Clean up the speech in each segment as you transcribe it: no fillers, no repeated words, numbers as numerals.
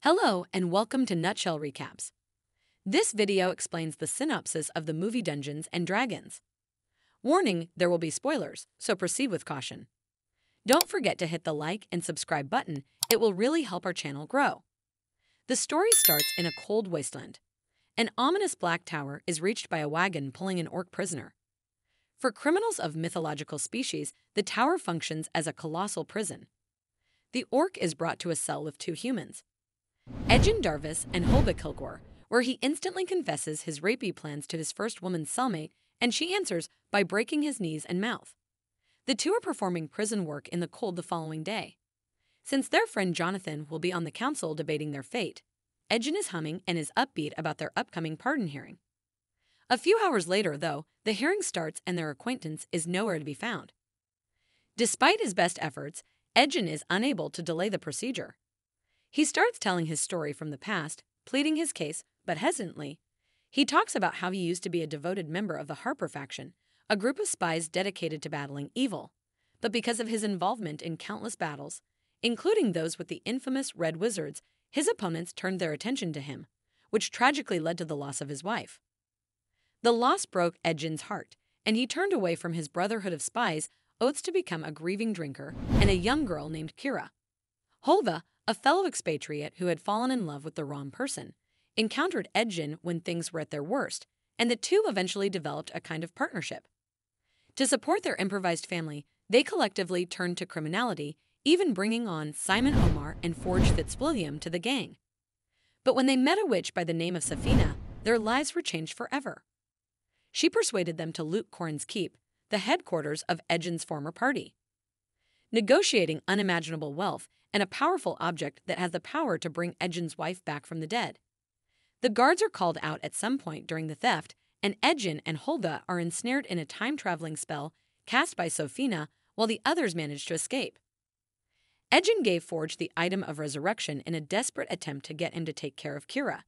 Hello and welcome to Nutshell Recaps. This video explains the synopsis of the movie Dungeons & Dragons. Warning, there will be spoilers, so proceed with caution. Don't forget to hit the like and subscribe button, it will really help our channel grow. The story starts in a cold wasteland. An ominous black tower is reached by a wagon pulling an orc prisoner. For criminals of mythological species, the tower functions as a colossal prison. The orc is brought to a cell with two humans, Edgin Darvis and Holga Kilgore, where he instantly confesses his rapey plans to his first woman's cellmate, and she answers by breaking his knees and mouth. The two are performing prison work in the cold the following day. Since their friend Jonathan will be on the council debating their fate, Edgin is humming and is upbeat about their upcoming pardon hearing. A few hours later, though, the hearing starts and their acquaintance is nowhere to be found. Despite his best efforts, Edgin is unable to delay the procedure. He starts telling his story from the past, pleading his case, but hesitantly. He talks about how he used to be a devoted member of the Harper faction, a group of spies dedicated to battling evil. But because of his involvement in countless battles, including those with the infamous Red Wizards, his opponents turned their attention to him, which tragically led to the loss of his wife. The loss broke Edgin's heart, and he turned away from his brotherhood of spies, oaths to become a grieving drinker, and a young girl named Kira. Holga, a fellow expatriate who had fallen in love with the wrong person, encountered Edgin when things were at their worst, and the two eventually developed a kind of partnership. To support their improvised family, they collectively turned to criminality, even bringing on Simon Omar and Forge Fitzwilliam to the gang. But when they met a witch by the name of Safina, their lives were changed forever. She persuaded them to loot Corin's Keep, the headquarters of Edgin's former party. Negotiating unimaginable wealth and a powerful object that has the power to bring Edgin's wife back from the dead. The guards are called out at some point during the theft, and Edgin and Holga are ensnared in a time-traveling spell cast by Safina while the others manage to escape. Edgin gave Forge the item of resurrection in a desperate attempt to get him to take care of Kira.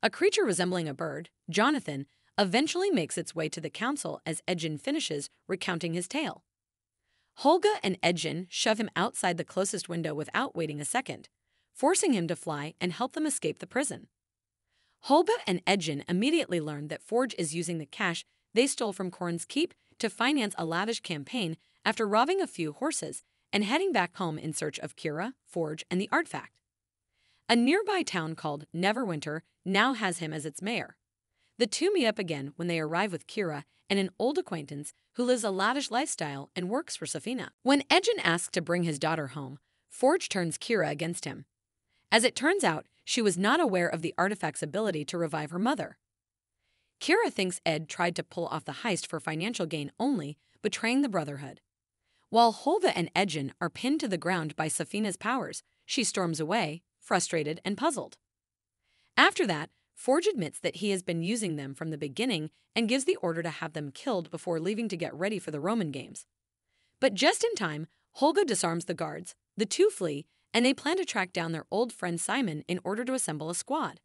A creature resembling a bird, Jonathan, eventually makes its way to the council as Edgin finishes recounting his tale. Holga and Edgin shove him outside the closest window without waiting a second, forcing him to fly and help them escape the prison. Holga and Edgin immediately learn that Forge is using the cash they stole from Corin's Keep to finance a lavish campaign after robbing a few horses and heading back home in search of Kira, Forge, and the artefact. A nearby town called Neverwinter now has him as its mayor. The two meet up again when they arrive with Kira and an old acquaintance who lives a lavish lifestyle and works for Safina. When Edgin asks to bring his daughter home, Forge turns Kira against him. As it turns out, she was not aware of the artifact's ability to revive her mother. Kira thinks Ed tried to pull off the heist for financial gain only, betraying the Brotherhood. While Holga and Edgin are pinned to the ground by Safina's powers, she storms away, frustrated and puzzled. After that, Forge admits that he has been using them from the beginning and gives the order to have them killed before leaving to get ready for the Roman games. But just in time, Holga disarms the guards, the two flee, and they plan to track down their old friend Simon in order to assemble a squad,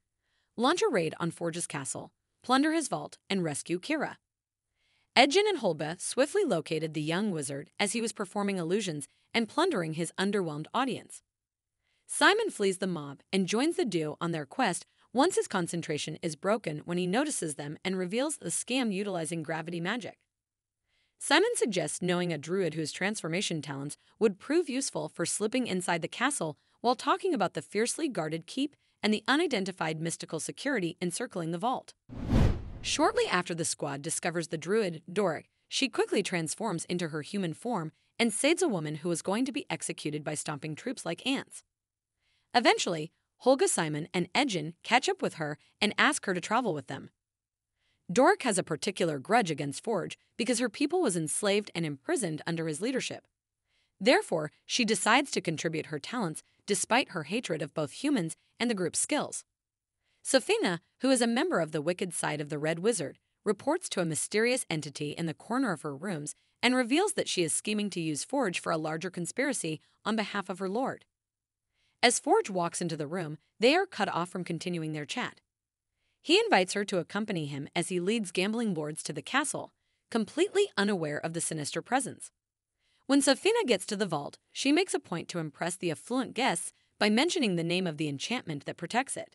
launch a raid on Forge's castle, plunder his vault, and rescue Kira. Edgin and Holga swiftly located the young wizard as he was performing illusions and plundering his underwhelmed audience. Simon flees the mob and joins the duo on their quest once his concentration is broken when he notices them and reveals the scam utilizing gravity magic. Simon suggests knowing a druid whose transformation talents would prove useful for slipping inside the castle while talking about the fiercely guarded keep and the unidentified mystical security encircling the vault. Shortly after the squad discovers the druid, Doric, she quickly transforms into her human form and saves a woman who is going to be executed by stomping troops like ants. Eventually, Holga, Simon, and Edgin catch up with her and ask her to travel with them. Doric has a particular grudge against Forge because her people was enslaved and imprisoned under his leadership. Therefore, she decides to contribute her talents despite her hatred of both humans and the group's skills. Safina, who is a member of the wicked side of the Red Wizard, reports to a mysterious entity in the corner of her rooms and reveals that she is scheming to use Forge for a larger conspiracy on behalf of her lord. As Forge walks into the room, they are cut off from continuing their chat. He invites her to accompany him as he leads gambling lords to the castle, completely unaware of the sinister presence. When Safina gets to the vault, she makes a point to impress the affluent guests by mentioning the name of the enchantment that protects it.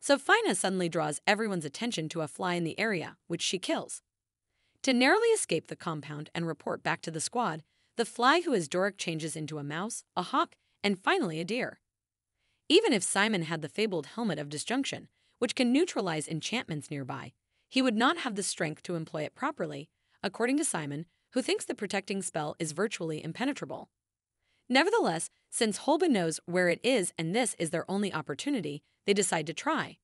Sofina suddenly draws everyone's attention to a fly in the area, which she kills. To narrowly escape the compound and report back to the squad, the fly who is Doric changes into a mouse, a hawk, and finally a deer. Even if Simon had the fabled helmet of disjunction, which can neutralize enchantments nearby, he would not have the strength to employ it properly, according to Simon, who thinks the protecting spell is virtually impenetrable. Nevertheless, since Holga knows where it is and this is their only opportunity, they decide to try.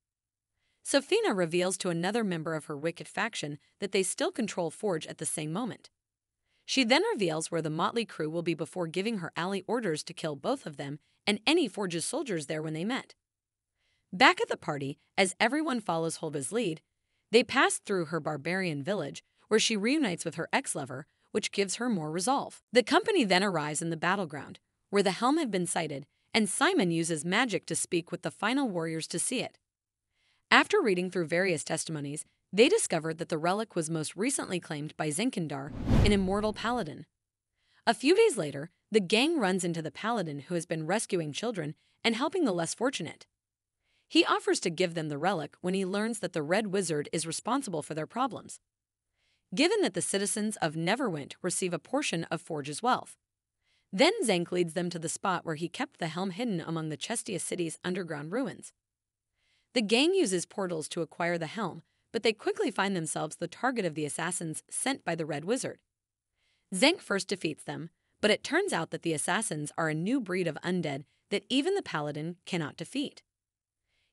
Sofina reveals to another member of her wicked faction that they still control Forge at the same moment. She then reveals where the motley crew will be before giving her ally orders to kill both of them and any Forge's soldiers there when they met. Back at the party, as everyone follows Holga's lead, they pass through her barbarian village, where she reunites with her ex-lover, which gives her more resolve. The company then arrives in the battleground, where the helm had been sighted, and Simon uses magic to speak with the final warriors to see it. After reading through various testimonies, they discovered that the relic was most recently claimed by Zenkindar, an immortal paladin. A few days later, the gang runs into the paladin who has been rescuing children and helping the less fortunate. He offers to give them the relic when he learns that the Red Wizard is responsible for their problems. Given that the citizens of Neverwinter receive a portion of Forge's wealth. Then Zank leads them to the spot where he kept the helm hidden among the Chestia city's underground ruins. The gang uses portals to acquire the helm, but they quickly find themselves the target of the assassins sent by the Red Wizard. Zank first defeats them, but it turns out that the assassins are a new breed of undead that even the paladin cannot defeat.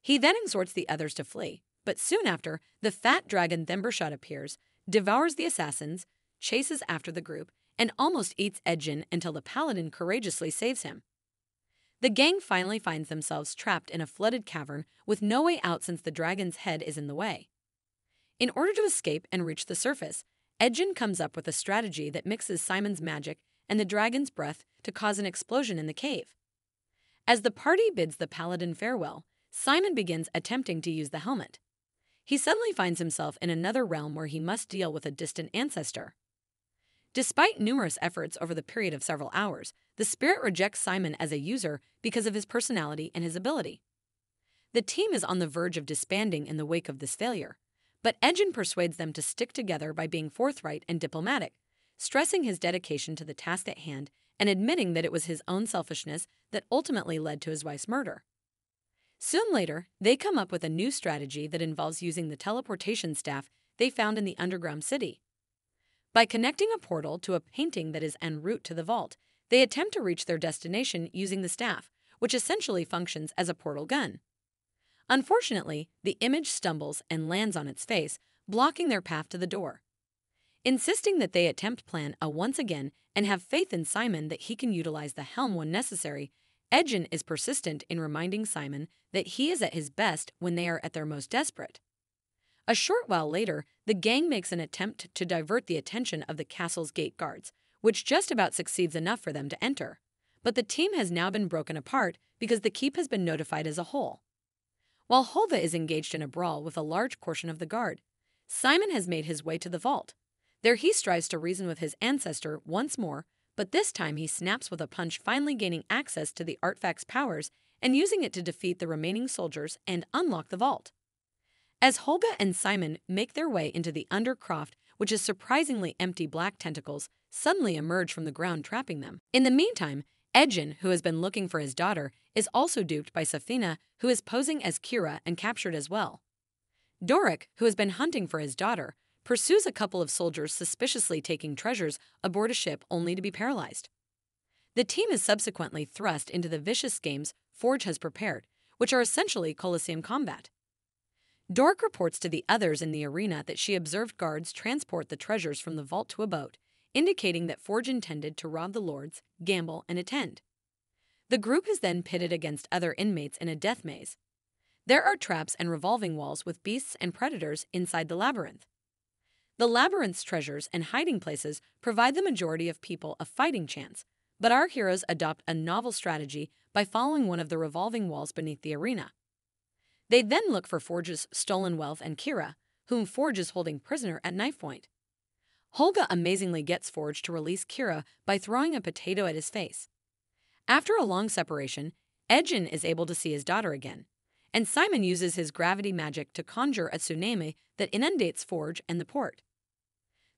He then exhorts the others to flee, but soon after, the fat dragon Thembershot appears, devours the assassins, chases after the group, and almost eats Edgin until the paladin courageously saves him. The gang finally finds themselves trapped in a flooded cavern with no way out since the dragon's head is in the way. In order to escape and reach the surface, Edgin comes up with a strategy that mixes Simon's magic and the dragon's breath to cause an explosion in the cave. As the party bids the paladin farewell, Simon begins attempting to use the helmet. He suddenly finds himself in another realm where he must deal with a distant ancestor. Despite numerous efforts over the period of several hours, the spirit rejects Simon as a user because of his personality and his ability. The team is on the verge of disbanding in the wake of this failure, but Edgin persuades them to stick together by being forthright and diplomatic, stressing his dedication to the task at hand and admitting that it was his own selfishness that ultimately led to his wife's murder. Soon later, they come up with a new strategy that involves using the teleportation staff they found in the underground city. By connecting a portal to a painting that is en route to the vault, they attempt to reach their destination using the staff, which essentially functions as a portal gun. Unfortunately, the image stumbles and lands on its face, blocking their path to the door. Insisting that they attempt plan A once again and have faith in Simon that he can utilize the helm when necessary, Edgin is persistent in reminding Simon that he is at his best when they are at their most desperate. A short while later, the gang makes an attempt to divert the attention of the castle's gate guards, which just about succeeds enough for them to enter. But the team has now been broken apart because the keep has been notified as a whole. While Holga is engaged in a brawl with a large portion of the guard, Simon has made his way to the vault. There he strives to reason with his ancestor once more, but this time he snaps with a punch, finally gaining access to the artifact's powers and using it to defeat the remaining soldiers and unlock the vault. As Holga and Simon make their way into the undercroft, which is surprisingly empty, black tentacles suddenly emerge from the ground, trapping them. In the meantime, Edgin, who has been looking for his daughter, is also duped by Sofina, who is posing as Kira and captured as well. Doric, who has been hunting for his daughter, pursues a couple of soldiers suspiciously taking treasures aboard a ship only to be paralyzed. The team is subsequently thrust into the vicious games Forge has prepared, which are essentially Colosseum combat. Doric reports to the others in the arena that she observed guards transport the treasures from the vault to a boat, indicating that Forge intended to rob the lords, gamble, and attend. The group is then pitted against other inmates in a death maze. There are traps and revolving walls with beasts and predators inside the labyrinth. The labyrinth's treasures and hiding places provide the majority of people a fighting chance, but our heroes adopt a novel strategy by following one of the revolving walls beneath the arena. They then look for Forge's stolen wealth and Kira, whom Forge is holding prisoner at knife point. Holga amazingly gets Forge to release Kira by throwing a potato at his face. After a long separation, Edgin is able to see his daughter again, and Simon uses his gravity magic to conjure a tsunami that inundates Forge and the port.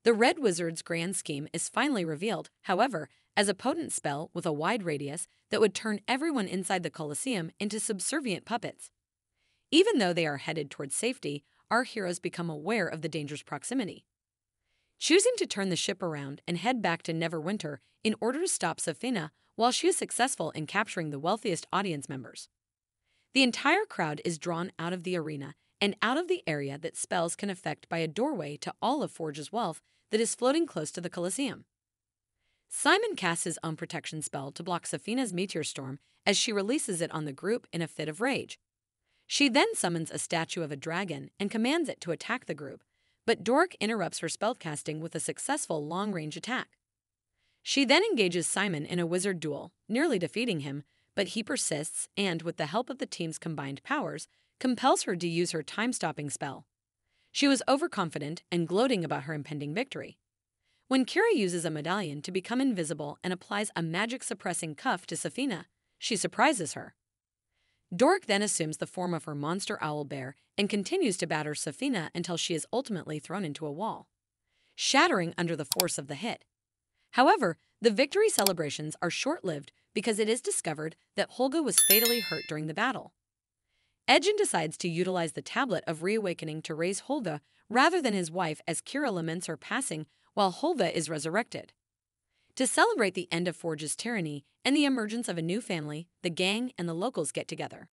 The Red Wizard's grand scheme is finally revealed, however, as a potent spell with a wide radius that would turn everyone inside the Colosseum into subservient puppets. Even though they are headed towards safety, our heroes become aware of the dangerous proximity. Choosing to turn the ship around and head back to Neverwinter in order to stop Safina while she is successful in capturing the wealthiest audience members. The entire crowd is drawn out of the arena and out of the area that spells can affect by a doorway to all of Forge's wealth that is floating close to the Colosseum. Simon casts his own protection spell to block Safina's meteor storm as she releases it on the group in a fit of rage. She then summons a statue of a dragon and commands it to attack the group, but Dork interrupts her spellcasting with a successful long-range attack. She then engages Simon in a wizard duel, nearly defeating him, but he persists and, with the help of the team's combined powers, compels her to use her time-stopping spell. She was overconfident and gloating about her impending victory. When Kira uses a medallion to become invisible and applies a magic-suppressing cuff to Safina, she surprises her. Dork then assumes the form of her monster owl bear and continues to batter Safina until she is ultimately thrown into a wall, shattering under the force of the hit. However, the victory celebrations are short-lived because it is discovered that Holga was fatally hurt during the battle. Edgin decides to utilize the Tablet of Reawakening to raise Holga rather than his wife as Kira laments her passing while Holga is resurrected. To celebrate the end of Forge's tyranny and the emergence of a new family, the gang and the locals get together.